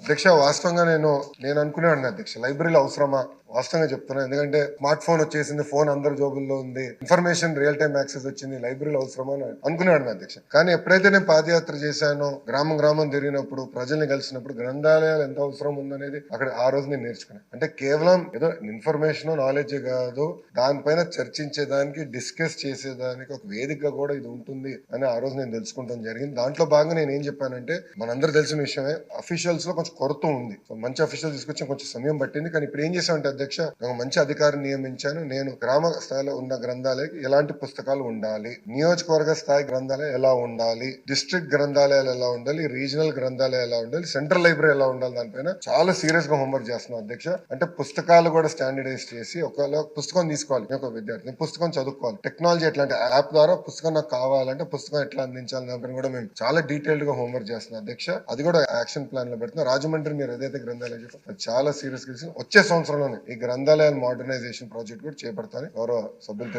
అధ్యక్ష వాస్తవంగా నేను అనుకునేవాడిని అధ్యక్ష, లైబ్రరీలో అవసరమా? వాస్తవంగా చెప్తున్నా, ఎందుకంటే స్మార్ట్ ఫోన్ వచ్చేసింది, ఫోన్ అందరి జోబుల్లో ఉంది, ఇన్ఫర్మేషన్ రియల్ టైం యాక్సెస్ వచ్చింది, లైబ్రరీలో అవసరమా అని అనుకునేవాడిని అధ్యక్ష. కానీ ఎప్పుడైతే నేను పాదయాత్ర చేశానో, గ్రామం గ్రామం తిరిగినప్పుడు, ప్రజల్ని కలిసినప్పుడు గ్రంథాలయాలు ఎంత అవసరం ఉందనేది అక్కడ ఆ రోజు నేను నేర్చుకున్నాను. అంటే కేవలం ఏదో ఇన్ఫర్మేషన్ నాలెడ్జ్ కాదు, దానిపైన చర్చించేదానికి, డిస్కస్ చేసేదానికి ఒక వేదిక కూడా ఇది ఉంటుంది అని ఆ రోజు నేను తెలుసుకుంటాం జరిగింది. దాంట్లో భాగంగా నేను ఏం చెప్పానంటే, మనందరూ తెలిసిన విషయమే, అఫీషియల్స్ లో కొంచెం కొరత ఉంది. సో మంచి అఫీషియల్ తీసుకొచ్చి కొంచెం సమయం పట్టింది. కానీ ఇప్పుడు ఏం చేశామంటే అధ్యక్ష, ఒక మంచి అధికారిని నియమించాను. నేను గ్రామ స్థాయిలో ఉన్న గ్రంథాలయకి ఎలాంటి పుస్తకాలు ఉండాలి, నియోజకవర్గ స్థాయి గ్రంథాలయం ఎలా ఉండాలి, డిస్ట్రిక్ట్ గ్రంథాలయాలు ఎలా ఉండాలి, రీజనల్ గ్రంథాలయం ఎలా ఉండాలి, సెంట్రల్ లైబ్రరీ ఎలా ఉండాలి, దానిపైన చాలా సీరియస్ గా హోంవర్క్ చేస్తున్నాం అధ్యక్ష. అంటే పుస్తకాలు కూడా స్టాండర్డైజ్ చేసి, ఒకవేళ పుస్తకం తీసుకోవాలి, నేను ఒక విద్యార్థి, నేను పుస్తకం చదువుకోవాలి, టెక్నాలజీ ఎట్లాంటి యాప్ ద్వారా పుస్తకం నాకు కావాలంటే పుస్తకం ఎట్లా అందించాలి, దానిపైన కూడా మేము చాలా డీటెయిల్డ్ గా హోంవర్క్ చేస్తున్నాం అధ్యక్ష. అది కూడా యాక్షన్ ప్లాన్ లో పెడుతున్నాం. రాజమండ్రి మీరు ఏదైతే గ్రంథాలయం చెప్పారు, అది చాలా సీరియస్ గా వచ్చే సంవత్సరంలోనే ఈ గ్రంథాలయాల మోడర్నైజేషన్ ప్రాజెక్ట్ కూడా చేపడతాను. గౌరవ సభ్యులు